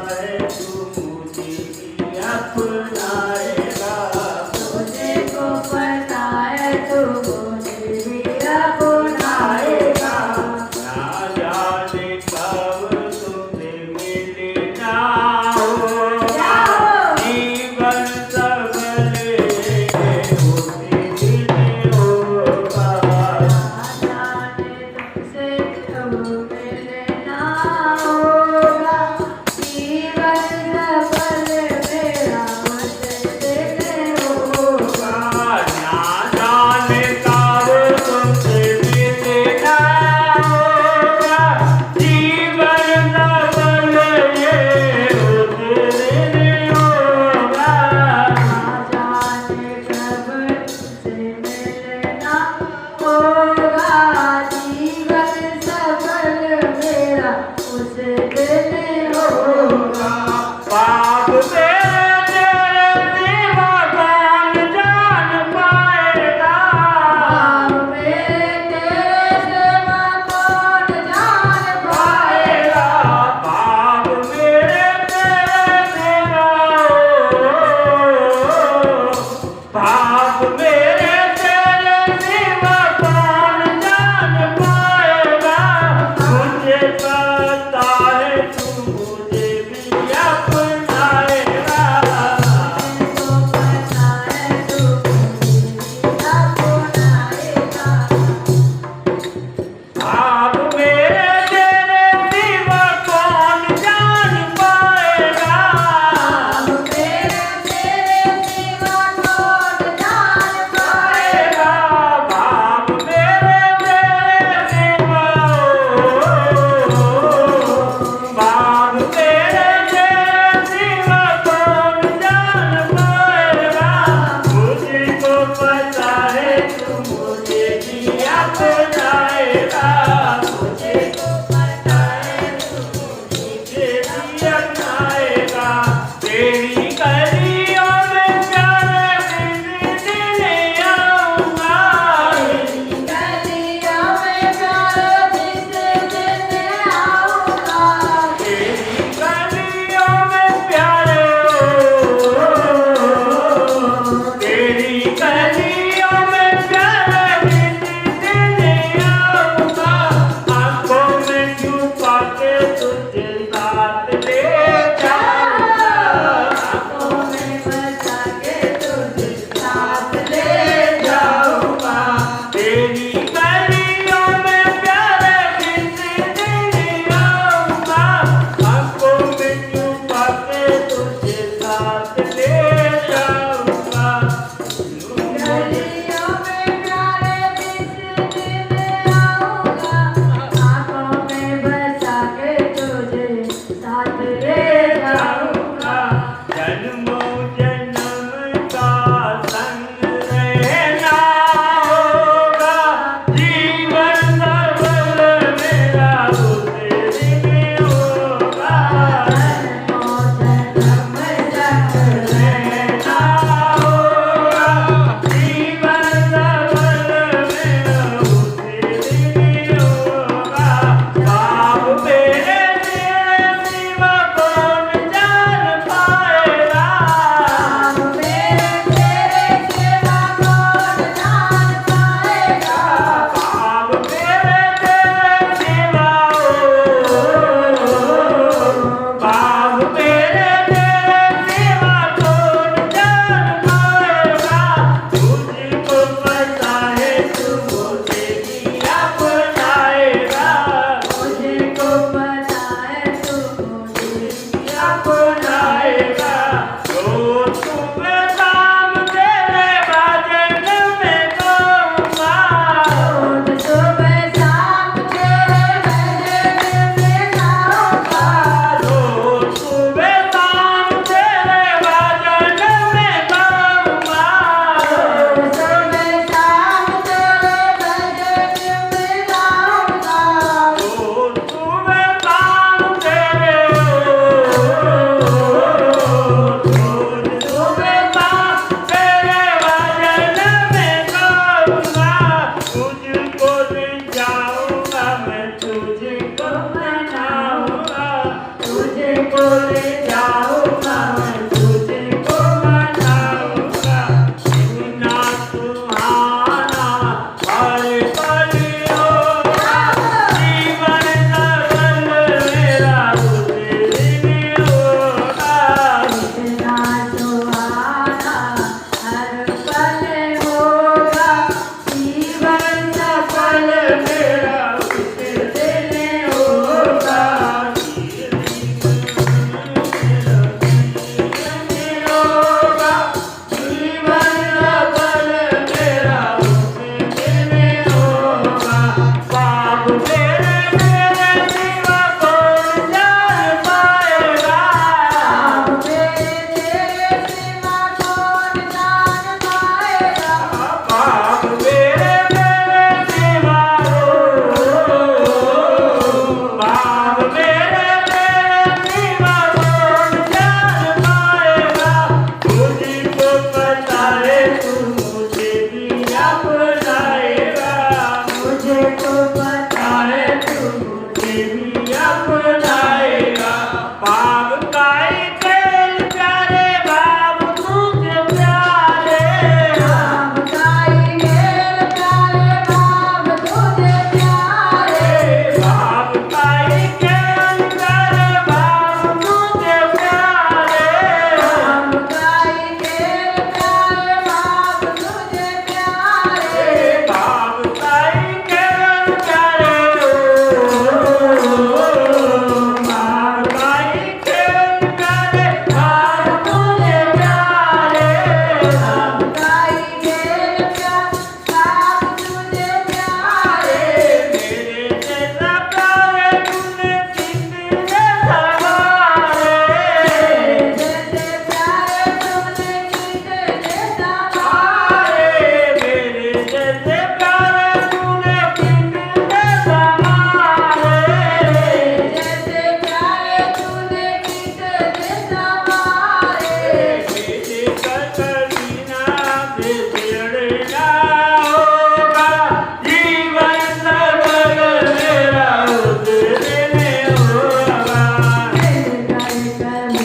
है तू मुझे भी अपनाएगा। तुझको पता है तू मुझे भी अपनाएगा। ना जाने कब तुमसे मिलना होगा, जीवन सफल होते मिलने होगा। ना जाने तुमसे कब मिलना होगा, जीवन सफल मेरा मुझसे होगा। ना जाने कब तुमसे मिलना होगा, जीवन सफल ये होते होगा। ना जाने कब तुमसे मिलना होगा, जीवन सफल मेरा उस दिन होगा। पाप मेरे सिवा कौन जान पाएगा। पाप मेरे सिवा कौन जान पाएगा। पाप मेरे सिवा, पाप मेरे तेरे सिवा कौन जान पाएगा। मुझे पता है तू मुझे भी अपनाएगा। तुझको पता है तू मुझे भी अपनाएगा। पाप मेरे तेरे सिवा कौन जान पाएगा। पाप मेरे तेरे सिवा कौन जान पाएगा। पाप मेरे तेरे सिवा, पाप मेरे तेरे सिवा कौन जान पाएगा। मुझको पता है तू मुझे भी अपनाएगा। तुझको पता है तू मुझे मुझे भी अपनाएगा। तेरी गलियों में प्यारे दिन आऊंगा। गलियों में प्यार जिस दिन आऊंगा। तेरी गलियों में प्यारे, तेरी गलियों में प्यारे दिन आऊंगा। आंखों में छुपा के तुझे साथ ले जाऊंगा। आँखों में बसा के तुझे साथ ले जाऊंगा। तेरी गलियों में प्यारे दिन आऊंगा। आंखों में छुपा के तुझे साथ ले जाऊंगा। गलियों में प्यारे जिस दिन आऊंगा। आँखों में बसा के तुझे साथ ले जाऊंगा। जन्मों जन्म का संग रहना होगा, जीवन सफल मेरा उसे दिन होगा। जन्मों जन्म तक रहना होगा, जीवन सफल मेरा उसे दिन होगा। पाप मेरे तेरे सिवा कौन जान पाएगा। पाप मेरे तेरे सिवा कौन जान पाएगा। पाप मेरे तेरे सिवा, पाप मेरे तेरे सिवा कौन जान पाएगा। मुझको पता है तू मुझे भी अपनाएगा। मुझको पता है तू मुझे भी अपनाएगा। रोज सुबह शाम तेरे भजन में गाऊंगा। रोज सुबह शाम तेरे भजन में गाऊंगा। रोज सुबह शाम तेरे भजन में गाऊंगा। रोज सुबह शाम तेरे भजन में गाऊंगा। रोज सुबह शाम तेरे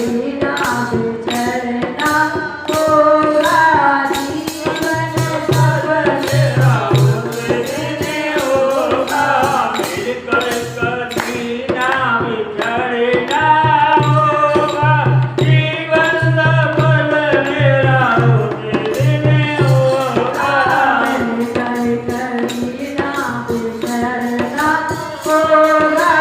बिना बिछड़ना होगा जीवन सफल। मेरा उस दिन होगा मिलकर कभी ना बिछड़ना होगा जीवन सफल। मेरा उस दिन होगा मिलकर कभी ना बिछड़ना होगा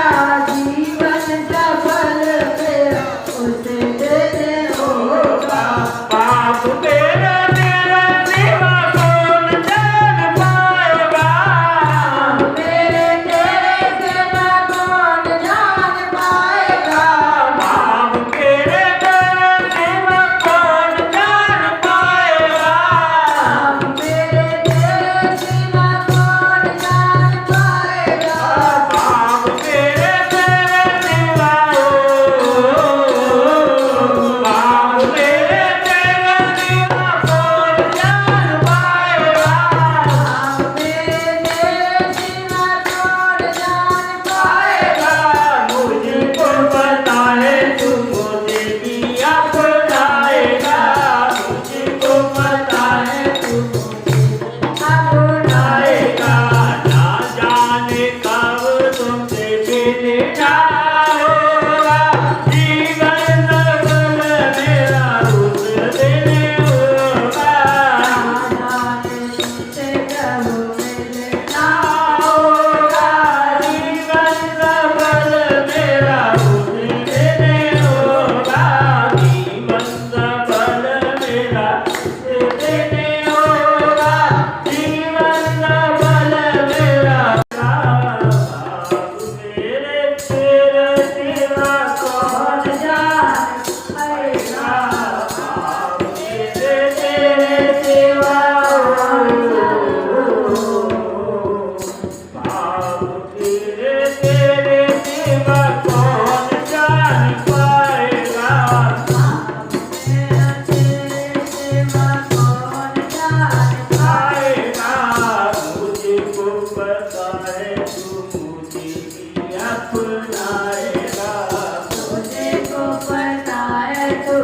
जीवन सफल। मेरा उस दिन होगा। बाप तेरा तेरा सिवा कौन जान पाएगा। मेरे तेरे सिवा कौन जान पाएगा। बाप तेरे तेरा सिवा कौन जान पाएगा। मेरे तेरे सिवा कौन जान पाएगा। बाप तेरे तेरे सिवा बाप तेरे तेरे सिवा कौन जान पाएगा। मेरे तेरे सिवा कौन जान पाएगा। मुझको पता है तू मुझे भी अपनाएगा। मुझको पता है तू अपनाएगा। ना जाने कब तुमसे मिलना होगा जीवन सफल। मेरा उस दिन होगा तुमसे कब मिलना होगा जीवन सफल। मेरा उस दिन होगा जीवन सफल। मेरा उस दिन होगा जीवन सफल। मेरा मेरे तेरे सिवा कौन जान पाएगा। मेरे तेरे सिवा बाप तेरे तेरे सिवा कौन जान पाएगा। मेरा तेरे सिवा कौन जान पाएगा मुझको पता है तू मुझे भी अपनाएगा। मुझे को पता है तू